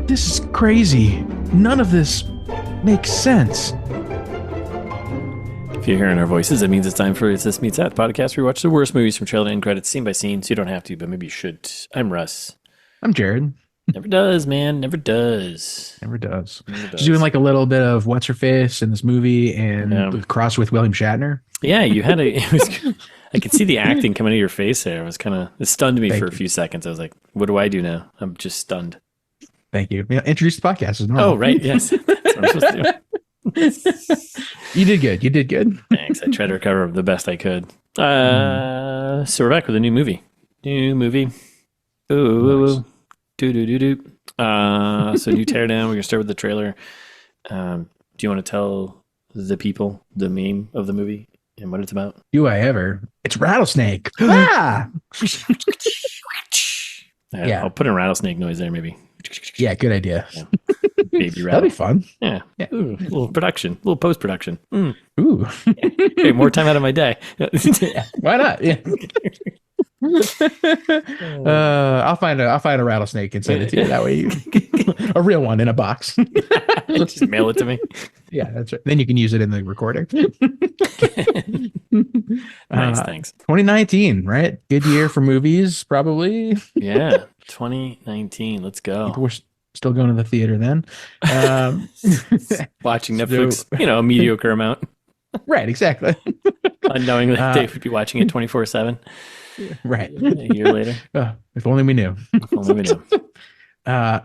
This is crazy. None of this makes sense. If you're hearing our voices, that means it's time for It's This Meets That, the podcast where we watch the worst movies from trailer and credits, scene by scene, so you don't have to, but maybe you should. I'm Russ. I'm Jared. Never does, man. Never does. Never does. Never does. She's doing like a little bit of what's her face in this movie and cross with William Shatner. Yeah, you had I could see the acting coming out of your face there. It stunned me for a few seconds. I was like, what do I do now? I'm just stunned. Thank you. Introduce the podcast as normal. Oh, right. Yes. That's what I'm supposed to do. You did good. You did good. Thanks. I tried to recover the best I could. So we're back with a new movie. Ooh. Do. So new teardown. We're going to start with the trailer. Do you want to tell the people the name of the movie and what it's about? Do I ever? It's Rattlesnake. Ah! Yeah. I'll put a rattlesnake noise there, maybe. Yeah, good idea. Yeah. Baby rattle. That'd be fun. Yeah. Ooh, a little production, a little post-production. Ooh. Yeah. Okay, more time out of my day. Why not? Yeah. I'll find a rattlesnake and send it to you. That way you a real one in a box. Just mail it to me. Yeah, that's right. Then you can use it in the recording. Nice, thanks. 2019, right? Good year for movies, probably. Yeah, 2019. Let's go. People were still going to the theater then. Watching Netflix, a mediocre amount. Right, exactly. Unknowing that they would be watching it 24/7. Right. A year later. If only we knew. If only we knew.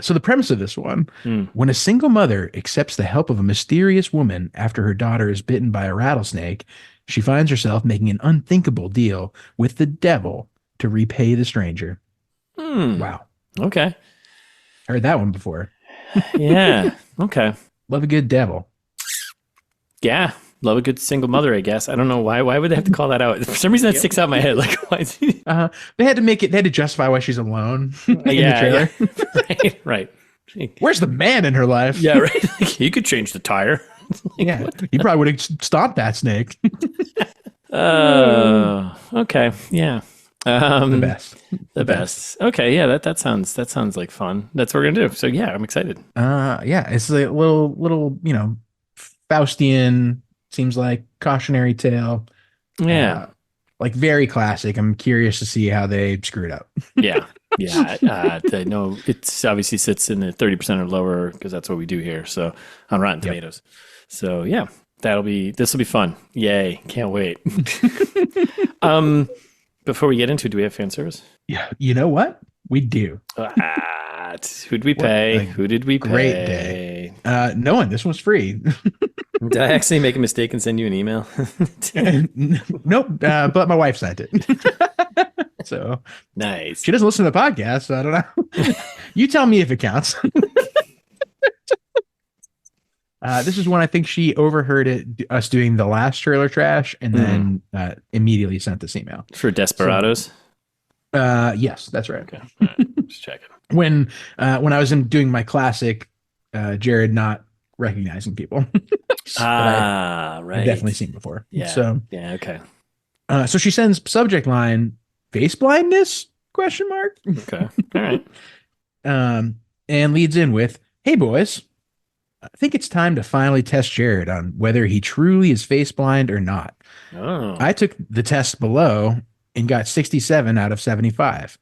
So the premise of this one, when a single mother accepts the help of a mysterious woman after her daughter is bitten by a rattlesnake, she finds herself making an unthinkable deal with the devil to repay the stranger. Wow. Okay. Heard that one before. Yeah. Okay. Love a good devil. Yeah. Love a good single mother, I guess. I don't know why. Why would they have to call that out? For some reason, that sticks out in my head. Like, why is he... They had to justify why she's alone in yeah, the trailer. Yeah. Right. Where's the man in her life? Yeah, right. Like, he could change the tire. Yeah, he probably would have stopped that snake. Okay. Yeah. The best. Okay. Yeah. That sounds like fun. That's what we're gonna do. So yeah, I'm excited. Yeah, it's a little Faustian, seems like cautionary tale. Yeah. Like very classic. I'm curious to see how they screwed up. Yeah. Yeah. No, it's obviously sits in the 30% or lower because that's what we do here. So on Rotten Tomatoes. So yeah, this will be fun. Yay. Can't wait. Before we get into it, do we have fan service? Yeah. You know what? We do. Who'd we pay? Who did we pay? Great day. No one. This one's free. Did I actually make a mistake and send you an email? Nope. But my wife sent it. So nice. She doesn't listen to the podcast, so I don't know. You tell me if it counts. This is when I think she overheard us doing the last trailer trash and then immediately sent this email. For Desperados? Yes, that's right. Okay. All right. Just checking. When I was doing my classic Jared not recognizing people. Right. I've definitely seen before. Yeah. So yeah, okay. So she sends subject line face blindness ? Okay. All right. And leads in with, "Hey boys, I think it's time to finally test Jared on whether he truly is face blind or not. Oh. I took the test below and got 67 out of 75.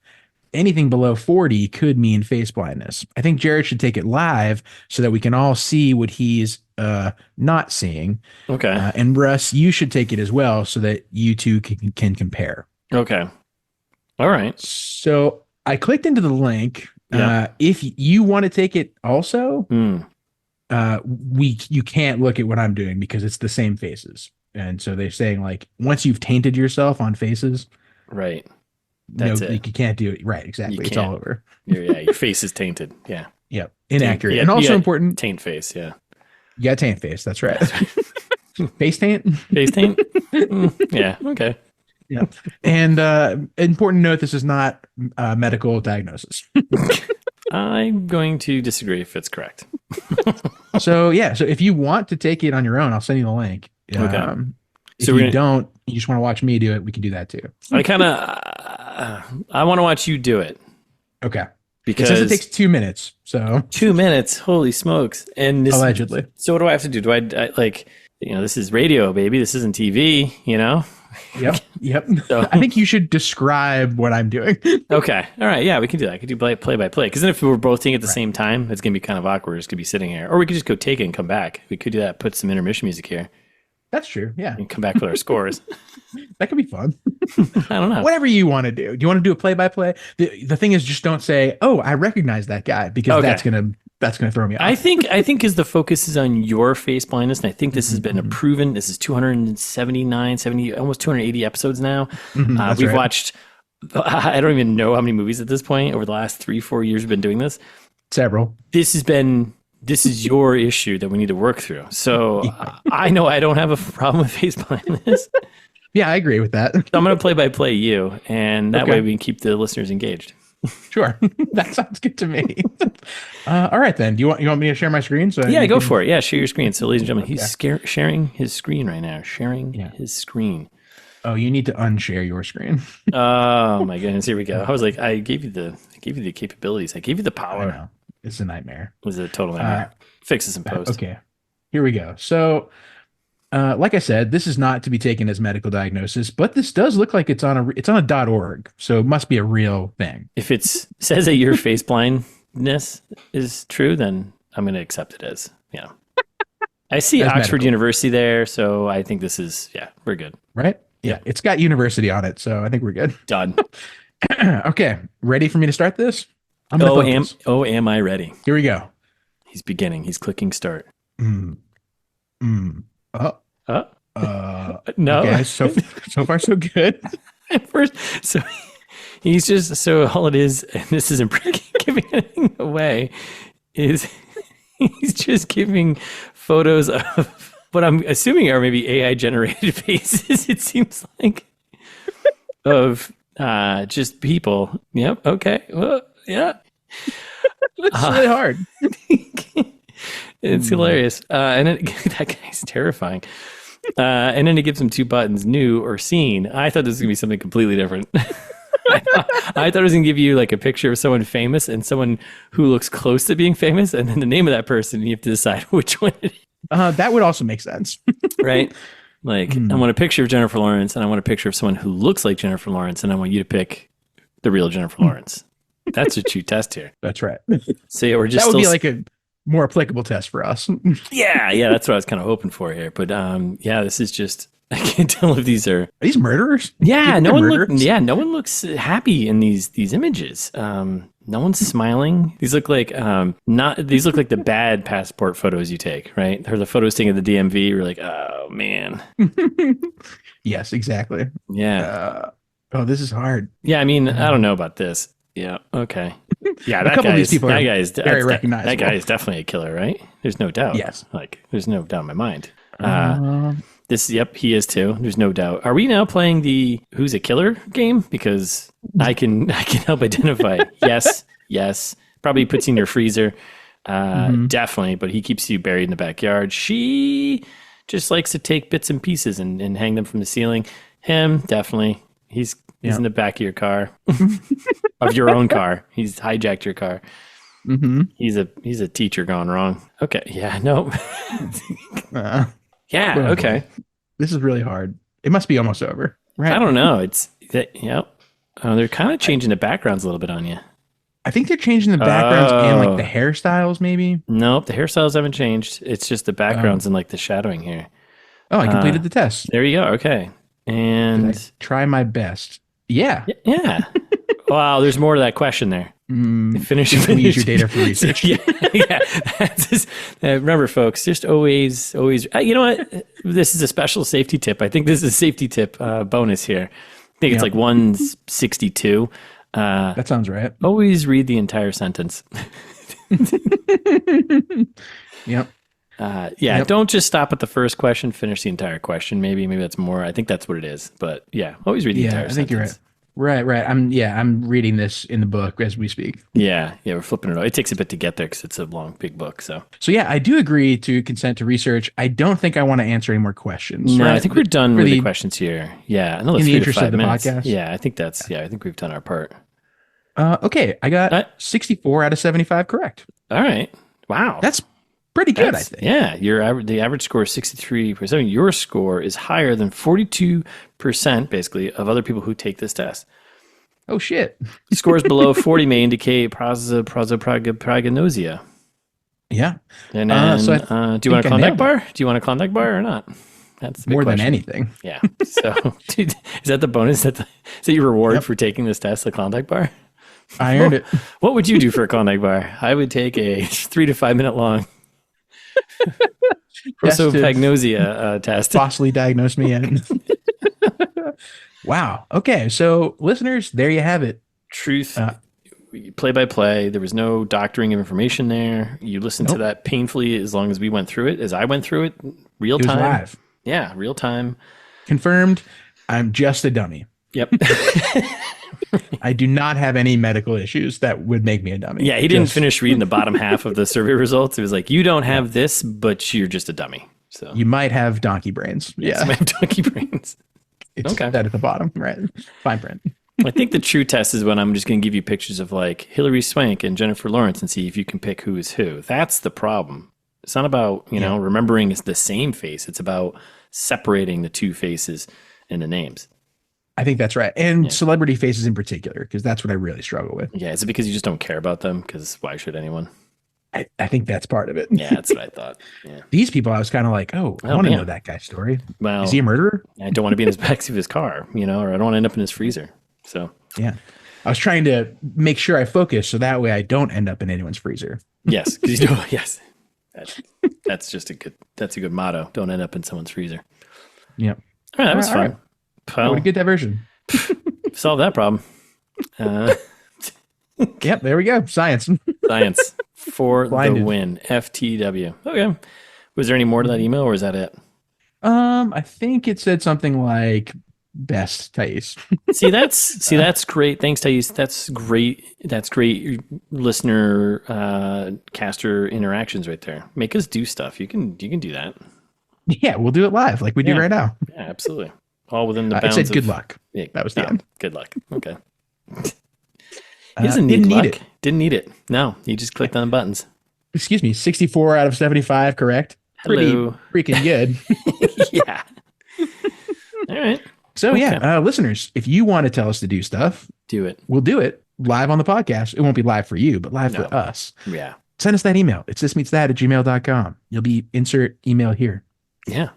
Anything below 40 could mean face blindness. I think Jared should take it live so that we can all see what he's not seeing. Okay. And Russ, you should take it as well so that you two can compare." Okay. All right. So I clicked into the link. Yeah. If you want to take it also, you can't look at what I'm doing because it's the same faces. And so they're saying like, once you've tainted yourself on faces, right. That's it. You can't do it. Right. Exactly. It's all over. Your face is tainted. Yeah. Yep. Inaccurate. And also important. Taint face. Yeah. You got taint face. That's right. Face taint? Face taint? Yeah. Okay. Yeah. And important note, this is not medical diagnosis. I'm going to disagree if it's correct. So if you want to take it on your own, I'll send you the link. Okay. If you don't, you just want to watch me do it, we can do that too. I want to watch you do it. Okay. Because it says it takes 2 minutes. So 2 minutes. Holy smokes. And this, allegedly. So what do I have to do? Do I like, this is radio, baby. This isn't TV, Yep. So, I think you should describe what I'm doing. Okay. All right. Yeah, we can do that. I could do play by play. Because then if we were both taking it at the same time, it's going to be kind of awkward. It's going to be sitting here. Or we could just go take it and come back. We could do that. Put some intermission music here. That's true. Yeah. And come back with our scores. That could be fun. I don't know. Whatever you want to do. Do you want to do a play by play? The thing is, just don't say, "Oh, I recognize that guy," because that's gonna throw me off. I think as the focus is on your face blindness, and I think this has been proven. This is 279, 70, almost 280 episodes now. We've watched. I don't even know how many movies at this point over the last 3-4 years we've been doing this. Several. This is your issue that we need to work through. So I know I don't have a problem with face blindness. Yeah, I agree with that. So I'm going to play by play you, and that way we can keep the listeners engaged. Sure. That sounds good to me. All right, then. Do you want me to share my screen? So yeah, go for it. Yeah, share your screen. So ladies and gentlemen, he's sharing his screen right now. Sharing his screen. Oh, you need to unshare your screen. Oh my goodness. Here we go. I was like, I gave you the capabilities. I gave you the power. I know. It's a nightmare. It was a total nightmare. Fix this in post. Okay. Here we go. So, like I said, this is not to be taken as medical diagnosis, but this does look like it's on a .org, so it must be a real thing. If it says that your face blindness is true, then I'm going to accept it as I see Oxford medical. University there, so I think this is we're good, right? Yeah, it's got university on it, so I think we're good. Done. Okay, ready for me to start this? Am I ready? Here we go. He's beginning. He's clicking start. No. Okay, so far so good. At first, so he's just all it is, and this isn't giving anything away. Is he's just giving photos of what I'm assuming are maybe AI generated faces. It seems like of just people. Yep. Okay. Well, yeah. It's really hard. It's hilarious. And then, that guy's terrifying. And then he gives him 2 buttons, new or seen. I thought this was going to be something completely different. I thought it was going to give you like a picture of someone famous and someone who looks close to being famous, and then the name of that person, and you have to decide which one it is. That would also make sense. Right? Like, I want a picture of Jennifer Lawrence, and I want a picture of someone who looks like Jennifer Lawrence, and I want you to pick the real Jennifer Lawrence. That's what you test here. That's right. So yeah, we're just that would be like a more applicable test for us. yeah, that's what I was kind of hoping for here. But this is just, I can't tell if these are these murderers. Yeah, no one looks happy in these images. No one's smiling. These look like these look like the bad passport photos you take, right? Or the photos taken at the DMV. You're like, oh man. Yes, exactly. Yeah. This is hard. Yeah, I mean, I don't know about this. Yeah. Okay. Yeah, a couple of these people are very recognizable. That guy is definitely a killer, right? There's no doubt. Yes. There's no doubt in my mind. He is too. There's no doubt. Are we now playing the Who's a Killer game? Because I can help identify. Yes. Probably puts you in your freezer. Definitely. But he keeps you buried in the backyard. She just likes to take bits and pieces and hang them from the ceiling. Him, definitely. He's in the back of your car, of your own car. He's hijacked your car. He's a teacher gone wrong. Okay. Yeah. No. Yeah. Okay. This is really hard. It must be almost over. Right? I don't know. They're kind of changing the backgrounds a little bit on you. I think they're changing the backgrounds and like the hairstyles, maybe. Nope, the hairstyles haven't changed. It's just the backgrounds and like the shadowing here. Oh, I completed the test. There you go. Okay. And try my best. Yeah. Yeah. Wow, there's more to that question there. Finish your data for research. Yeah. That's just, remember, folks, just always. You know what? This is a special safety tip. I think this is a safety tip bonus here. I think it's like 162. That sounds right. Always read the entire sentence. Yep. Don't just stop at the first question. Finish the entire question. Maybe that's more. I think that's what it is. But yeah, always read the entire sentence. I think you're right. Right, right. I'm reading this in the book as we speak. Yeah, we're flipping it over. It takes a bit to get there because it's a long, big book. So Yeah, I do agree to consent to research. I don't think I want to answer any more questions. no, Right? I think we're done with the questions here. Yeah, another in the 3 to interest of 5 the minutes. podcast. Yeah, I think I think we've done our part. Okay, I got 64 out of 75 correct. All right. Wow. That's pretty good, I think. Yeah, the average score is 63%. Your score is higher than 42% basically of other people who take this test. Oh shit. Scores below 40 may indicate prosopagnosia. Yeah. And then, do you want a Klondike bar? Do you want a Klondike bar or not? That's the big more question. than anything. Yeah. So, dude, is that the bonus? Is that your reward for taking this test, the Klondike bar? I earned it. What would you do for a Klondike bar? I would take a 3 to 5 minute long prosopagnosia test. Falsely diagnosed me. Wow. Okay. So, listeners, there you have it. Truth. Play by play. There was no doctoring of information there. You listened to that painfully as long as we went through it, as I went through it, real time. It was live. Yeah, real time. Confirmed. I'm just a dummy. Yep. I do not have any medical issues that would make me a dummy. Yeah, he didn't finish reading the bottom half of the survey results. It was like, you don't have this, but you're just a dummy. So you might have donkey brains. Yes, you might have donkey brains. It's that at the bottom, right? Fine print. I think the true test is when I'm just going to give you pictures of like Hilary Swank and Jennifer Lawrence and see if you can pick who is who. That's the problem. It's not about, remembering it's the same face. It's about separating the two faces in the names. I think that's right. And celebrity faces in particular, because that's what I really struggle with. Yeah. Is it because you just don't care about them? Because why should anyone? I think that's part of it. Yeah, that's what I thought. Yeah. These people, I was kind of like, I want to know that guy's story. Well, is he a murderer? I don't want to be in his backseat of his car, or I don't want to end up in his freezer. So yeah, I was trying to make sure I focus so that way I don't end up in anyone's freezer. Yes, because yes, that's a good motto. Don't end up in someone's freezer. Yep. All right, that was fun. Right. Well, what a good diversion. Solve that problem. Yep, there we go. Science for the win. FTW. Okay. Was there any more to that email, or is that it? I think it said something like best Thais. See, that's great. Thanks, Thais. That's great. That's great listener caster interactions right there. Make us do stuff. You can do that. Yeah, we'll do it live like we do right now. Yeah, absolutely. All within the bounds. It said good luck. Yeah, that was the end. Good luck. Okay. He doesn't need luck. It. Didn't need it. No, he just clicked on the buttons. Excuse me, 64 out of 75, correct? Hello. Pretty freaking good. Yeah. All right. So listeners, if you want to tell us to do stuff, do it. We'll do it live on the podcast. It won't be live for you, but live for us. Yeah. Send us that email. It's thismeetsthat@gmail.com. You'll be insert email here. Yeah.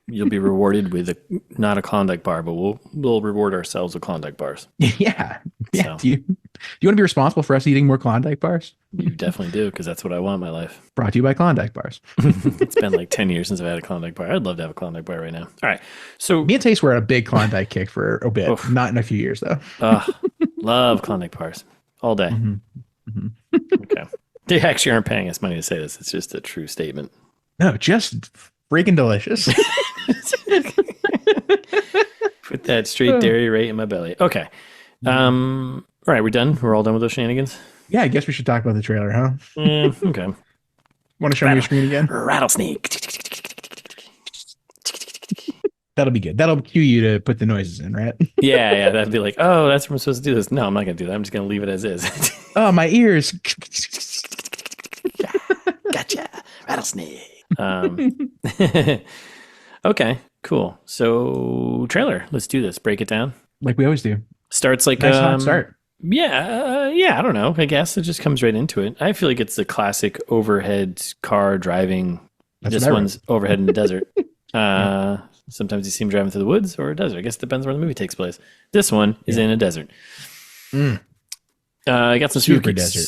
You'll be rewarded with not a Klondike bar, but we'll reward ourselves with Klondike bars. Yeah. So. Do you want to be responsible for us eating more Klondike bars? You definitely do, because that's what I want in my life. Brought to you by Klondike bars. It's been like 10 years since I've had a Klondike bar. I'd love to have a Klondike bar right now. All right. So me and Tace were on a big Klondike kick for a bit. Oof. Not in a few years, though. Love Klondike bars all day. Mm-hmm. Mm-hmm. Okay. They actually aren't paying us money to say this. It's just a true statement. No, just freaking delicious. Put that straight dairy right in my belly. Okay. All right, we're done. We're all done with those shenanigans. Yeah, I guess we should talk about the trailer, huh? Okay. Want to show me your screen again? Rattlesnake. That'll be good. That'll cue you to put the noises in, right? Yeah. That'd be like, oh, that's where I'm supposed to do this. No, I'm not going to do that. I'm just going to leave it as is. Oh, my ears. Gotcha. Rattlesnake. Okay, cool. So trailer. Let's do this. Break it down. Like we always do. Starts like nice hot start. Yeah, I don't know. I guess it just comes right into it. I feel like it's the classic overhead car driving. This one's overhead in the desert. Sometimes you see him driving through the woods or a desert. I guess it depends where the movie takes place. This one is in a desert. I got some super desert.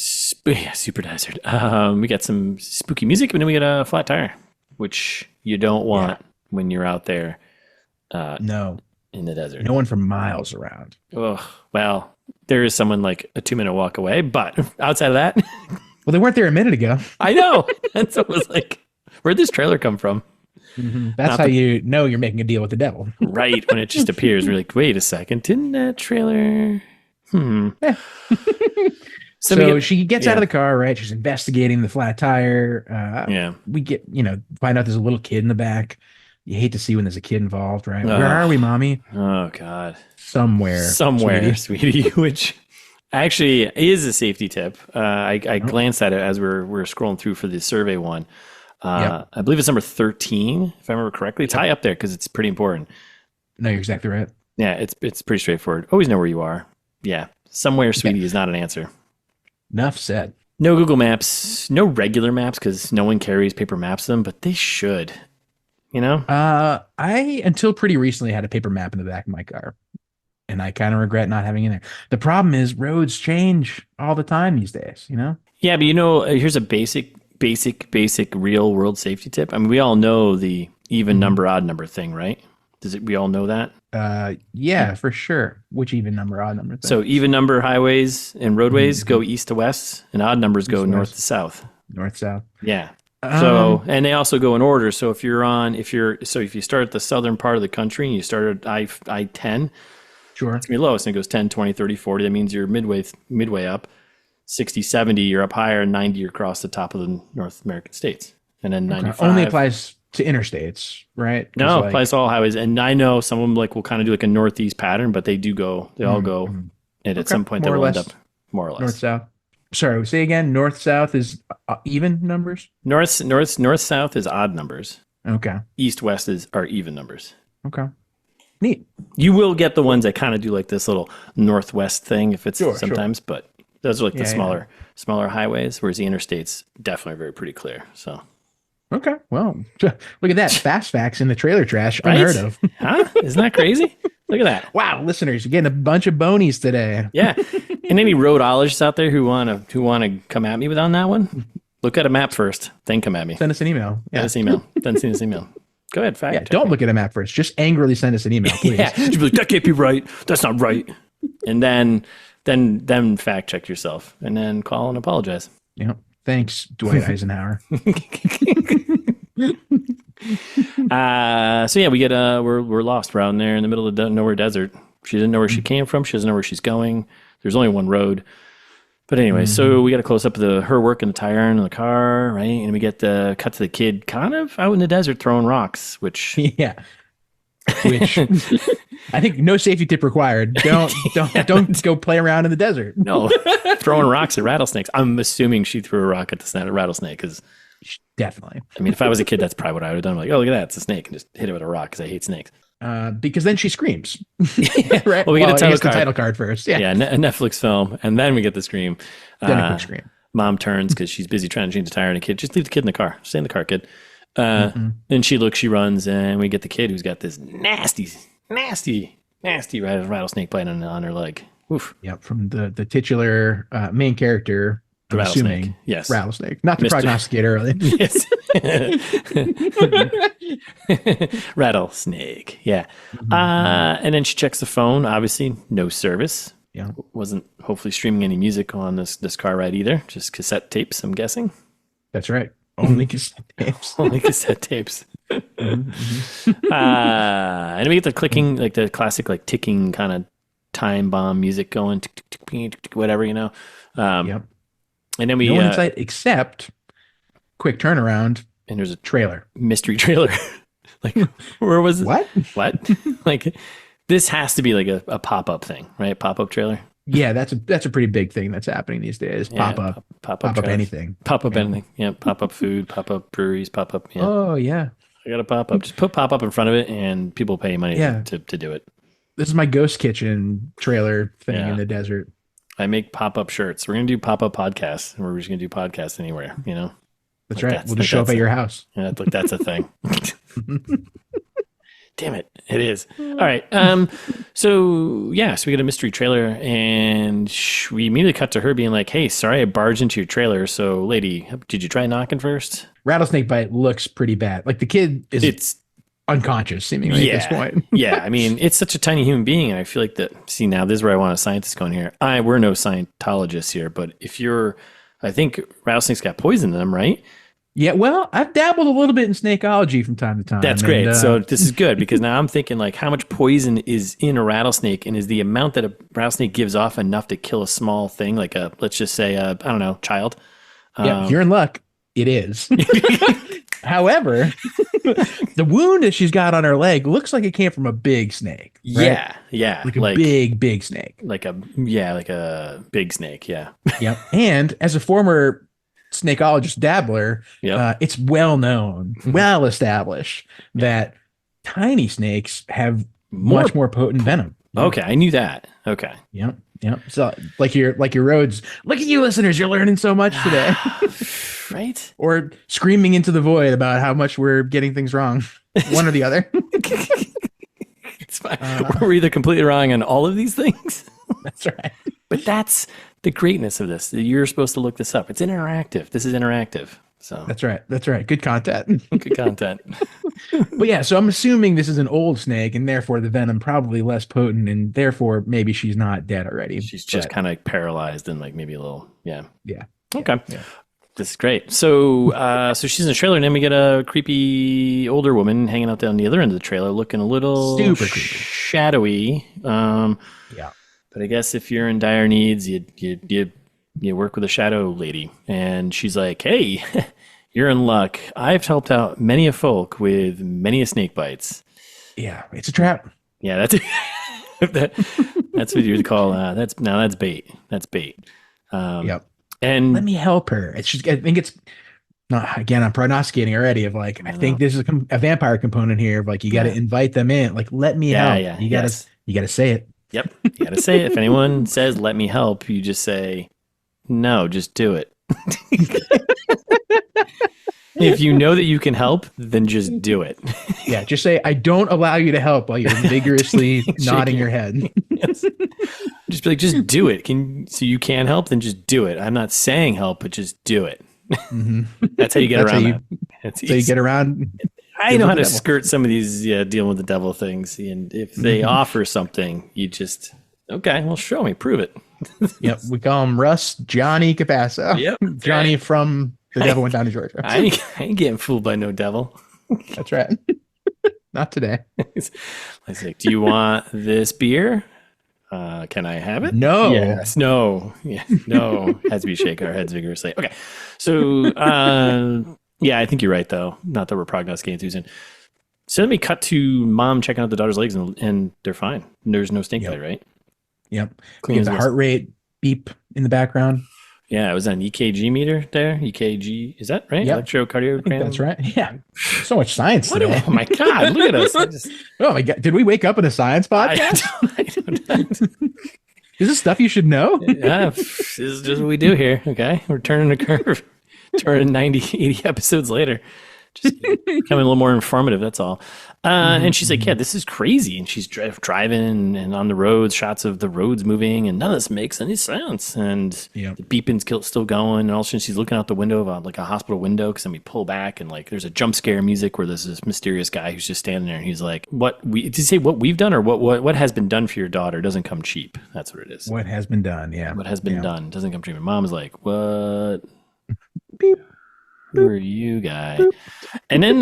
Super desert. We got some spooky music, and then we got a flat tire, which you don't want when you're out there. No. In the desert. No one for miles around. Oh, well, there is someone like a 2-minute walk away, but outside of that. Well, they weren't there a minute ago. I know. And so it was like, where'd this trailer come from? That's Not how the- you know you're making a deal with the devil. right when it just appears. We're like, wait a second, didn't that trailer? Yeah. So, So she gets out yeah. of the car, right? She's investigating the flat tire. Yeah. We get, find out there's a little kid in the back. You hate to see when there's a kid involved, right? Where Ugh. are we, mommy? Oh God. Somewhere, sweetie, which actually is a safety tip. I glanced at it as we're scrolling through for the survey one. I believe it's number 13, if I remember correctly. It's high up there because it's pretty important. No, you're exactly right. Yeah, it's pretty straightforward. Always know where you are. Yeah, somewhere, sweetie, is not an answer. Enough said. No Google Maps, no regular maps because no one carries paper maps them, but they should. I until pretty recently had a paper map in the back of my car, and I kind of regret not having it in there. The problem is roads change all the time these days. Yeah, but here's a basic real world safety tip. I mean, we all know the even number, odd number thing, right? We all know that? Yeah, for sure. Which even number, odd number thing? So even number highways and roadways go east to west, and odd numbers go north to south. North, south. Yeah. So, and they also go in order. So if you start at the southern part of the country and you start at I-10, sure, it's going to be lowest, and it goes 10, 20, 30, 40. That means you're midway up. 60, 70, you're up higher, 90, you're across the top of the North American states. And then 95. Only applies to interstates, right? No, it applies to all highways. And I know some of them will kind of do a northeast pattern, but they all go. And at some point, they'll end up more or less. North, south. Sorry, say again. North, south is even numbers? North, south is odd numbers. Okay. East, west are even numbers. Okay. Neat. You will get the ones that kind of do this little northwest thing if it's sometimes, but those are the smaller highways, whereas the interstates definitely are very pretty clear. So. Okay. Well, look at that. Fast facts in the trailer trash. Unheard of. Huh? Isn't that crazy? Look at that. Wow, listeners, you're getting a bunch of bonies today. Yeah. And any roadologists out there who want to come at me on that one, look at a map first, then come at me. Send us an email. Send us an email. Then send us an email. Go ahead, fact check. Don't look at a map first. Just angrily send us an email, please. Yeah. You'd be like, that can't be right. That's not right. And then fact check yourself, and then call and apologize. Yeah. Thanks, Dwight Eisenhower. So yeah, we get we're lost. We're out in there in the middle of the nowhere desert. She doesn't know where she came from. She doesn't know where she's going. There's only one road. But anyway, so we got a close up of her work in the tire iron in the car, right? And we get the cut to the kid kind of out in the desert throwing rocks, which which I think no safety tip required. Don't go play around in the desert. No, throwing rocks at rattlesnakes. I'm assuming she threw a rock at the rattlesnake because definitely. I mean, if I was a kid, that's probably what I would have done. I'm like, oh, look at that, it's a snake, and just hit it with a rock because I hate snakes. Because then she screams. Right. Well, we get the title card first. Yeah. A Netflix film, and then we get the scream. Then a quick scream. Mom turns because she's busy trying to change the tire on a kid. Just leave the kid in the car. Stay in the car, kid. And she looks, she runs, and we get the kid who's got this nasty rattlesnake bite on her leg. Oof. Yep, from the titular main character, the rattlesnake. Yes. Rattlesnake. Not the prognosticator, really. Yes. Rattlesnake. Yeah. And then she checks the phone. Obviously, no service. Yeah. Wasn't hopefully streaming any music on this car ride either. Just cassette tapes, I'm guessing. That's right. Only cassette tapes. Only cassette tapes. And we get the clicking, like the classic, like ticking kind of time bomb music going, whatever, Yep. And then we no one in sight except quick turnaround. And there's a trailer, mystery trailer. Like, where was it? What? Like, this has to be like a pop-up thing, right? Pop-up trailer. Yeah, that's a pretty big thing that's happening these days. Yeah, pop up anything. Pop up anything. Yeah, pop up food, pop up breweries, pop up. Yeah. Oh yeah. I got a pop up. Just put pop up in front of it, and people pay money to do it. This is my ghost kitchen trailer thing in the desert. I make pop up shirts. We're gonna do pop up podcasts, and we're just gonna do podcasts anywhere. That's like right. We'll just show up at your house. Yeah, that's a thing. Damn it. It is. All right. So we get a mystery trailer, and we immediately cut to her being like, hey, sorry, I barged into your trailer. So lady, did you try knocking first? Rattlesnake bite looks pretty bad. Like the kid is unconscious seemingly at this point. Yeah. I mean, it's such a tiny human being. And I feel like see, now this is where I want a scientist going here. We're no Scientologists here, but I think rattlesnakes got poison in them, right? Yeah, well, I've dabbled a little bit in snakeology from time to time. That's great. So this is good because now I'm thinking like how much poison is in a rattlesnake, and is the amount that a rattlesnake gives off enough to kill a small thing like a, let's just say I don't know, child. Yeah, you're in luck. It is. However, the wound that she's got on her leg looks like it came from a big snake. Right? Yeah, like a big snake. Like a big snake. Yeah. Yep. And as a former snakeologist dabbler, it's well known, well established that tiny snakes have much more potent venom. Okay, I knew that. Okay. Yep. So like your roads. Look at you, listeners. You're learning so much today. Right? Or screaming into the void about how much we're getting things wrong. One or the other. It's fine. We're either completely wrong on all of these things. That's right. But that's the greatness of this. You're supposed to look this up. It's interactive. This is interactive. So That's right. Good content. Good content. But yeah, so I'm assuming this is an old snake, and therefore the venom probably less potent, and therefore maybe she's not dead already. She's just kind of paralyzed and like maybe a little, yeah. Okay. Yeah. This is great. So so she's in the trailer, and then we get a creepy older woman hanging out down the other end of the trailer, looking a little super creepy, shadowy. Yeah. But I guess if you're in dire needs, you work with a shadow lady, and she's like, "Hey, you're in luck. I've helped out many a folk with many a snake bites." Yeah, it's a trap. Yeah, that's that's what you would call that's bait. That's bait. Yep. And let me help her. It's just, I think it's not, again, I'm prognosticating already of like, I think there's a vampire component here of like, you got to invite them in. Like, let me help. Yeah. You gotta say it. Yep. You got to say it. If anyone says, let me help, you just say, no, just do it. If you know that you can help, then just do it. Yeah. Just say, I don't allow you to help while you're vigorously nodding your head. Yes. Just be like, just do it. So you can help, then just do it. I'm not saying help, but just do it. Mm-hmm. That's how you get around That's how you get around. I know how to skirt some of these dealing with the devil things. And if they offer something, you just, okay, well, show me, prove it. Yep. We call him Russ Johnny Capasso. Yep. Johnny from The Devil Went Down to Georgia. I ain't getting fooled by no devil. That's right. Not today. I was like, do you want this beer? Can I have it? No. Yes. No. Yeah. No. Has to be shaking our heads vigorously. Okay. So, yeah, I think you're right, though. Not that we're prognosticating too soon. So then we cut to mom checking out the daughter's legs, and they're fine. There's no snake bite, right? Yep. We get the heart rate beep in the background. Yeah, it was an EKG meter there. EKG, is that right? Yep. Electrocardiogram. That's right. Yeah. So much science today. Oh my God! Look at us. Oh my God! Did we wake up in a science podcast? I don't. Is this stuff you should know? Yeah, this is just what we do here. Okay, we're turning the curve. Turning 90, 80 episodes later. Just becoming a little more informative. That's all. And she's like, yeah, this is crazy. And she's driving and on the roads, shots of the roads moving, and none of this makes any sense. And the beeping's still going. And all of a sudden she's looking out the window of like a hospital window, because then we pull back and like there's a jump scare music where there's this mysterious guy who's just standing there, and he's like, did you say what we've done, or what has been done for your daughter doesn't come cheap? That's what it is. What has been done, yeah. What has been done doesn't come cheap. And mom is like, what? Beep. Who are you, guy? Boop. And then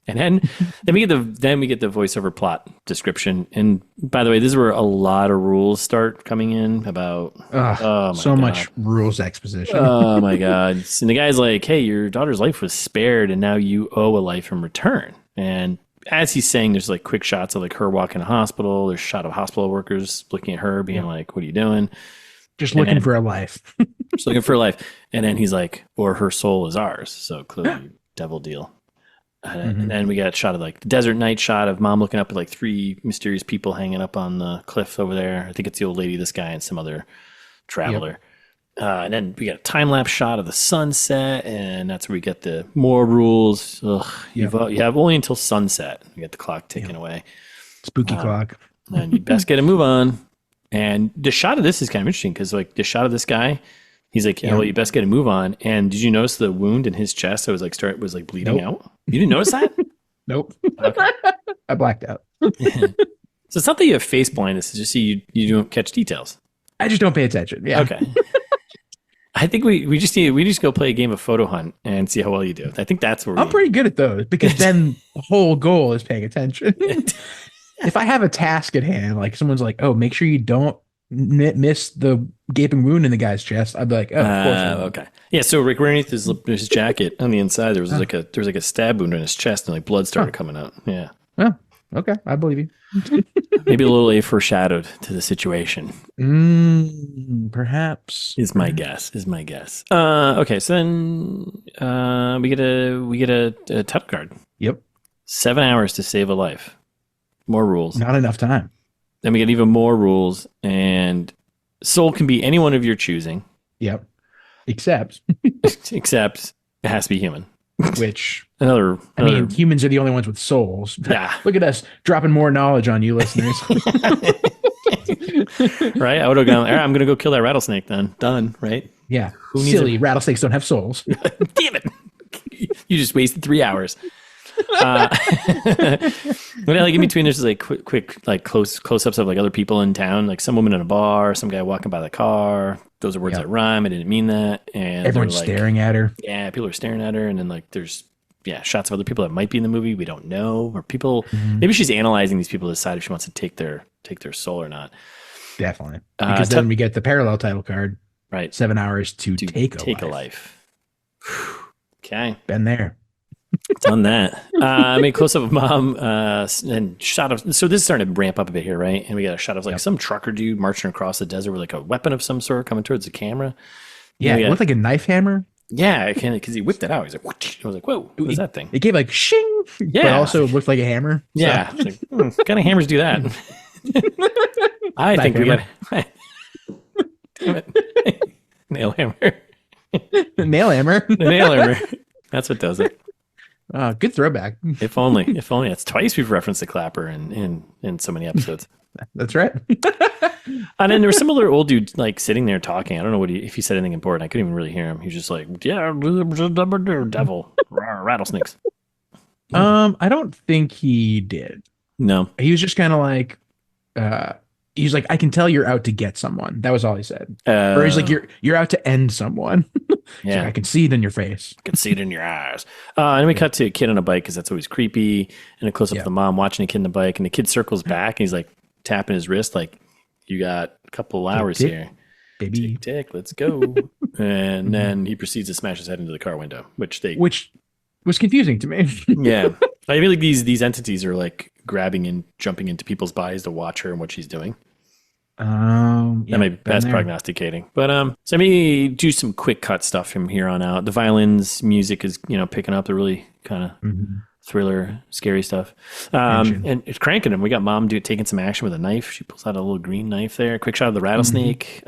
and then we get the voiceover plot description. And by the way, this is where a lot of rules start coming in about so much rules exposition. Oh my God. And the guy's like, hey, your daughter's life was spared and now you owe a life in return. And as he's saying, there's like quick shots of like her walking to hospital. There's a shot of hospital workers looking at her being like, what are you doing? Just looking for a life. Just looking for a life. And then he's like, or her soul is ours. So clearly devil deal. And then we got a shot of like the desert night shot of mom looking up at like three mysterious people hanging up on the cliff over there. I think it's the old lady, this guy, and some other traveler. And then we got a time-lapse shot of the sunset, and that's where we get the more rules. You have only until sunset. You get the clock ticking away. Spooky clock. And you best get a move on. And the shot of this is kind of interesting because, like, the shot of this guy, he's like, well, you best get a move on. And did you notice the wound in his chest that was like bleeding out? You didn't notice that? Nope. Okay. I blacked out. So it's not that you have face blindness; it's just you don't catch details. I just don't pay attention. Yeah. Okay. I think we just go play a game of photo hunt and see how well you do. I think that's where I'm pretty good at those because then the whole goal is paying attention. If I have a task at hand, like someone's like, "Oh, make sure you don't miss the gaping wound in the guy's chest," I'd be like, "Oh, of course." Okay. Yeah. So Rick, underneath his jacket on the inside, there was like a stab wound in his chest, and like blood started coming out. Yeah. Oh, okay, I believe you. Maybe a little foreshadowed to the situation. Perhaps is my guess. Okay. So then we get a title card. Yep. 7 hours to save a life. More rules. Not enough time. Then we get even more rules, and soul can be anyone of your choosing. Yep. Except it has to be human. Which I mean, humans are the only ones with souls. Yeah. Look at us dropping more knowledge on you, listeners. Right? I would have gone, I'm going to go kill that rattlesnake then. Done, right? Yeah. Silly. Rattlesnakes don't have souls. Damn it. You just wasted 3 hours. But like in between, there's like quick like close-ups of like other people in town, like some woman in a bar, some guy walking by the car. Those are words that rhyme. I didn't mean that. And everyone's like, staring at her. Yeah, people are staring at her, and then like there's shots of other people that might be in the movie we don't know, or people maybe she's analyzing these people to decide if she wants to take their soul or not. Definitely, because then we get the parallel title card. Right, 7 hours to take a life. Okay, been there. Done that. I made close up of mom and shot of. So this is starting to ramp up a bit here, right? And we got a shot of like some trucker dude marching across the desert with like a weapon of some sort coming towards the camera. Yeah, it looked like a knife hammer. Yeah, because he whipped it out. He's like, "What?" I was like, "Whoa, what is that thing?" It gave like shing. Yeah, but also it looked like a hammer. Yeah, so. Like, what kind of hammers do that? I think we got. Damn it, nail hammer. Nail hammer. Nail hammer. That's what does it. Good throwback. If only. It's twice we've referenced the clapper in so many episodes. That's right. And then there was some other old dude like sitting there talking. I don't know if he said anything important. I couldn't even really hear him. He was just like, "Yeah, devil, rattlesnakes." I don't think he did. No, he was just kind of like, he's like, "I can tell you're out to get someone." That was all he said. Or he's like, "You're out to end someone." Yeah, like, I can see it in your face. I can see it in your eyes. And then we cut to a kid on a bike because that's always creepy. And a close up of the mom watching a kid on the bike, and the kid circles back and he's like tapping his wrist, like, "You got a couple of hours here, baby. Tick, let's go." And then he proceeds to smash his head into the car window, which was confusing to me. Yeah, I feel like these entities are like grabbing and jumping into people's bodies to watch her and what she's doing. That may be best prognosticating, but so let me do some quick cut stuff from here on out. The violins music is picking up the really kind of thriller, scary stuff, and it's cranking them. We got mom taking some action with a knife. She pulls out a little green knife there. Quick shot of the rattlesnake.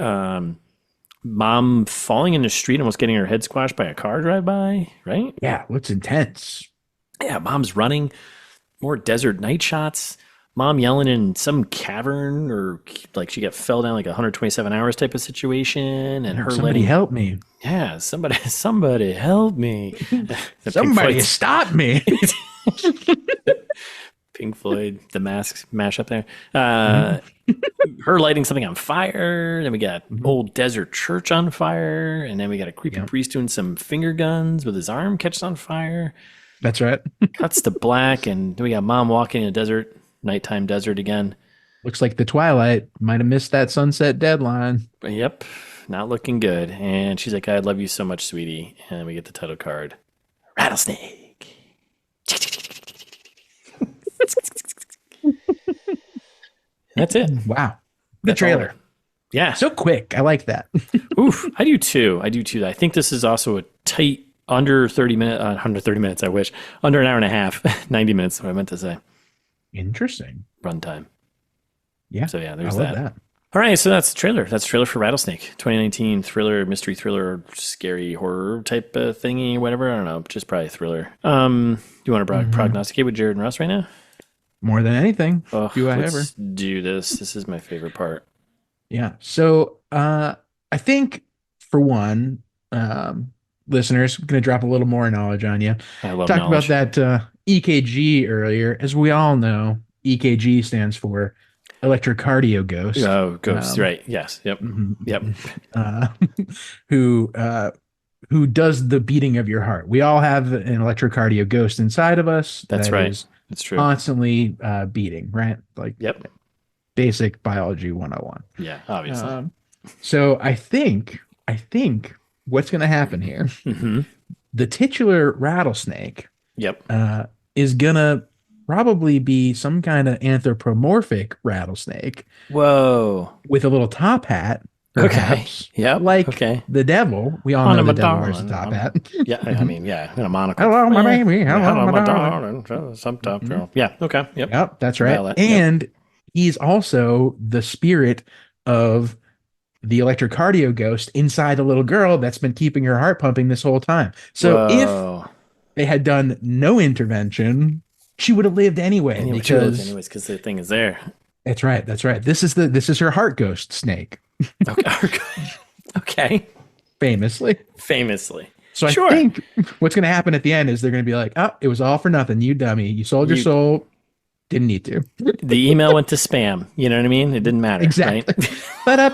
Mom falling in the street, almost getting her head squashed by a car drive by. Right? Yeah, looks intense. Yeah, mom's running. More desert night shots. Mom yelling in some cavern, or like she fell down like 127 hours type of situation, and her somebody help me. Yeah, somebody help me. Somebody stop me. Pink Floyd, the Masks mash up there. Her lighting something on fire. Then we got old desert church on fire, and then we got a creepy priest doing some finger guns with his arm catches on fire. That's right. Cuts to black, and then we got mom walking in a desert. Nighttime desert again. Looks like the twilight might have missed that sunset deadline. Yep, not looking good. And she's like, "I love you so much, sweetie." And we get the title card, Rattlesnake. That's it. Wow. The trailer. Yeah. So quick. I like that. Oof. I do too. I think this is also a tight under 30 minutes. I wish under an hour and a half, 90 minutes. What I meant to say. Interesting. Runtime. Yeah. So yeah, there's I love that. All right, so that's the trailer. That's the trailer for Rattlesnake, 2019 thriller, mystery thriller, scary horror type of thingy, whatever. I don't know, just probably thriller. Do you want to prognosticate with Jared and Russ right now? More than anything. Do I ever? Do this. This is my favorite part. Yeah. So I think for one, listeners, I'm going to drop a little more knowledge on you. I love Talked knowledge. about that EKG earlier. As we all know, EKG stands for electrocardio ghost. Oh, ghost, right? Yes. Yep. Yep. Uh, who does the beating of your heart. We all have an electrocardio ghost inside of us That's that right. is That's true. constantly beating, right? Like Yep. basic biology 101. Yeah, obviously. So I think what's going to happen here, the titular rattlesnake Yep. is going to probably be some kind of anthropomorphic rattlesnake Whoa. with a little top hat. Perhaps. Okay. Yep. Like okay. the devil. We all know the devil wears a top hat. Yeah. I mean, yeah. And a monocle. Hello, my baby. Hello, my darling. Some top girl. Yeah. Okay. Yep. Yep, that's right. Valid. And he's also the spirit of the electrocardio ghost inside the little girl that's been keeping her heart pumping this whole time. So if they had done no intervention, she would have lived anyway. Because the thing is there. That's right. That's right. This is her heart ghost snake. Okay. Okay. Famously. So I think what's going to happen at the end is they're going to be like, oh, it was all for nothing. You dummy. You sold your soul. Didn't need to. The email went to spam. You know what I mean? It didn't matter. Exactly. Right?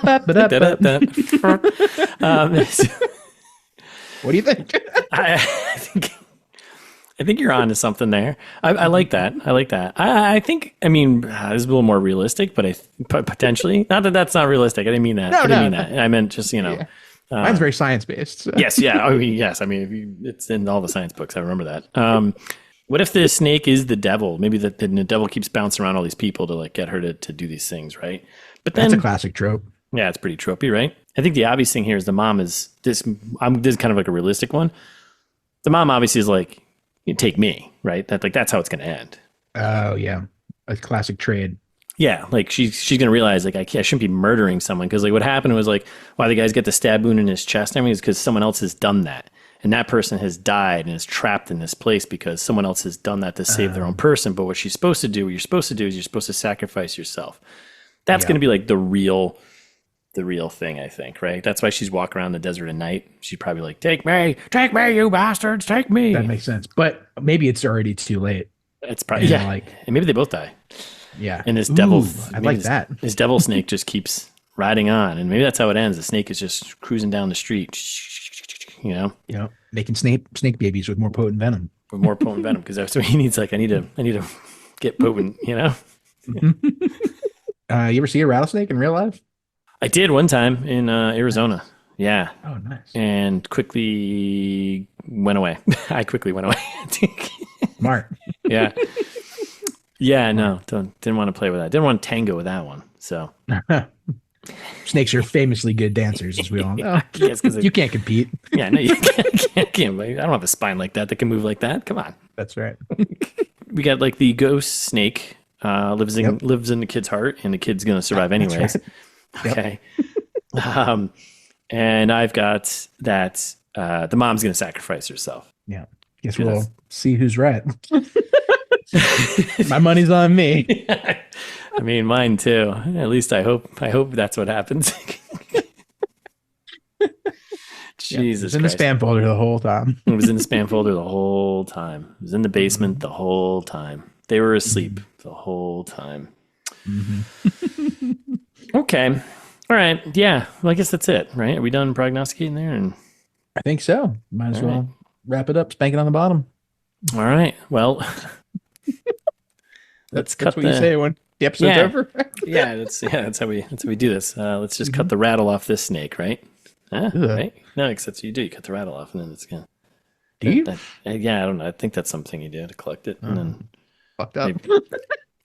What do you think? I think you're on to something there. I like that. I think, I mean, this is a little more realistic, but potentially, not that that's not realistic. I didn't mean that. No, I didn't mean that. I meant just, Yeah. Mine's very science-based. So. Yes. Yeah. I mean, yes. I mean, it's in all the science books. I remember that. What if the snake is the devil? Maybe the devil keeps bouncing around all these people to like get her to do these things, right? But then that's a classic trope. Yeah, it's pretty tropey, right? I think the obvious thing here is the mom is this. This is kind of like a realistic one. The mom obviously is like, you take me, right? That's how it's going to end. Oh yeah, a classic trade. Yeah, like she's going to realize like I shouldn't be murdering someone because like what happened was like why the guy's get the stab wound in his chest. I mean, is because someone else has done that, and that person has died and is trapped in this place because someone else has done that to save their own person. But what you're supposed to do is you're supposed to sacrifice yourself. That's going to be like the real thing, I think, right? That's why she's walking around the desert at night. She's probably like, take me, you bastards, take me. That makes sense. But maybe it's already too late. It's probably, and maybe they both die. Yeah. And this devil, I like that. This devil snake just keeps riding on. And maybe that's how it ends. The snake is just cruising down the street, you know? Making snake babies with more potent venom. Because that's what he needs. Like, I need to get potent, you know? You ever see a rattlesnake in real life? I did one time in Arizona. Yeah. Oh, nice. And quickly went away. I quickly went away. Smart. Yeah. Yeah, no, didn't want to play with that. Didn't want to tango with that one. So snakes are famously good dancers, as we all know. Yes, you can't compete. Yeah, no, you can't. I don't have a spine like that can move like that. Come on. That's right. We got like the ghost snake lives in the kid's heart, and the kid's gonna survive anyways. Right. Okay. And I've got that the mom's gonna sacrifice herself. Yeah. Guess we'll see who's right. My money's on me. I mean, mine too. At least I hope that's what happens. Jesus, it was in the spam folder the whole time. It was in the spam folder the whole time. It was in the basement the whole time. They were asleep the whole time. Okay. All right. Yeah. Well, I guess that's it, right? Are we done prognosticating there? And I think so. Might as well wrap it up. Spank it on the bottom. All right. Well, that's what you say when the episode's over. That's how we do this. Let's just cut the rattle off this snake, right? Right? No, because that's what you do. You cut the rattle off, and then it's gonna. Do you? I don't know. I think that's something you do to collect it, and then fucked up.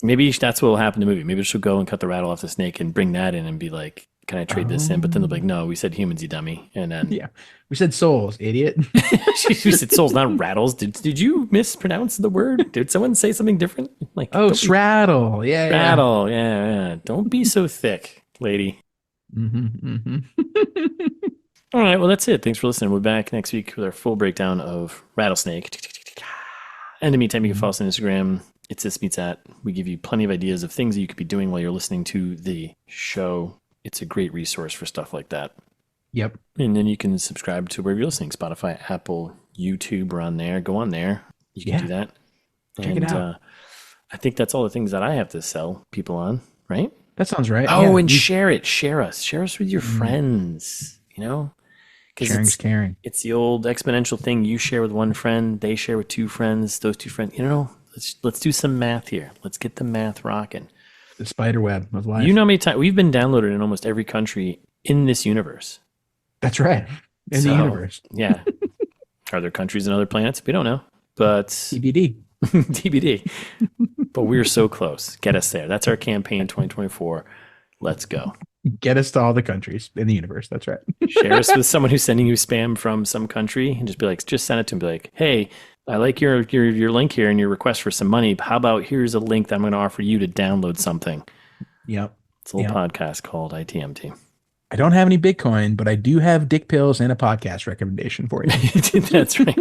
Maybe that's what will happen in the movie. Maybe she'll go and cut the rattle off the snake and bring that in and be like, "Can I trade this in?" But then they'll be like, "No, we said humans, you dummy." And then we said souls, idiot. We said souls, not rattles. Did you mispronounce the word? Did someone say something different? Like sraddle. Rattle. Yeah. Don't be so thick, lady. All right. Well, that's it. Thanks for listening. We're back next week with our full breakdown of Rattlesnake. And in the meantime, you can follow us on Instagram. It's This Meets That. We give you plenty of ideas of things that you could be doing while you're listening to the show. It's a great resource for stuff like that. Yep. And then you can subscribe to wherever you're listening. Spotify, Apple, YouTube, we're on there. Go on there. You can do that. Check it out. I think that's all the things that I have to sell people on, right? That sounds right. Oh, Yeah, and share it. Share us with your friends. You know, because sharing's caring. It's the old exponential thing. You share with one friend, they share with two friends. Those two friends. You know, let's do some math here. Let's get the math rocking. The spider web of life. You know how many times we've been downloaded in almost every country in this universe. That's right. In the universe. Yeah. Are there countries and other planets? We don't know. But TBD. TBD. But we're so close. Get us there. That's our campaign 2024. Let's go. Get us to all the countries in the universe. That's right. Share us with someone who's sending you spam from some country and just be like, just send it to them. Be like, hey, I like your link here and your request for some money. How about here's a link that I'm going to offer you to download something. Yep. It's a little podcast called ITMT. I don't have any Bitcoin, but I do have dick pills and a podcast recommendation for you. That's right.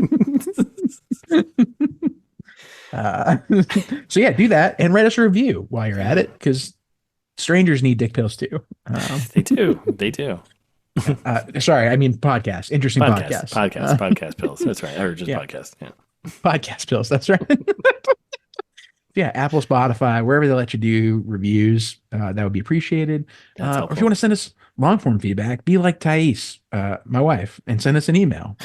So yeah, do that and write us a review while you're at it, because strangers need dick pills too. They do. They do. Sorry, I mean podcast. Interesting podcast. Podcast pills. That's right. Or just podcast. Yeah. Podcast pills. That's right. Yeah, Apple, Spotify, wherever they let you do reviews, that would be appreciated. Or if you want to send us long form feedback, be like Thais, my wife, and send us an email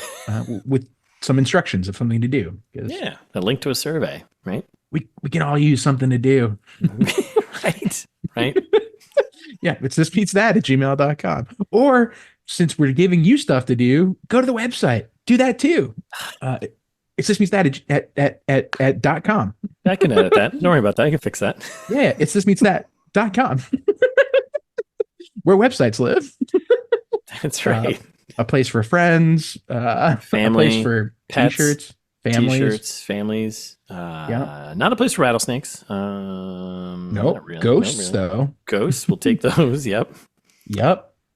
with some instructions of something to do. Yeah, a link to a survey, right? We can all use something to do. Right. Yeah, it's thisbeatsthat@gmail.com. Or since we're giving you stuff to do, go to the website. Do that too. It's thisbeatsthat@.com. I can edit that. Don't worry about that. I can fix that. Yeah, it's thisbeatsthat.com. Where websites live. That's right. A place for friends, family, a place for pets, t-shirts, families. Not a place for rattlesnakes. Nope. Really. Ghosts, though. Ghosts, we'll take those. Yep.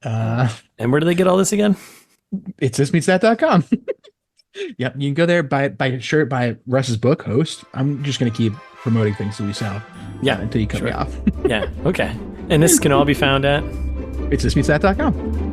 And where do they get all this again? It's thisbeatsthat.com. Yep. You can go there, buy a shirt, buy Russ's book, Host. I'm just going to keep promoting things that we sell. Yeah. Until you cut me off. Yeah. Okay. And this can all be found at it's thisbeatsthat.com.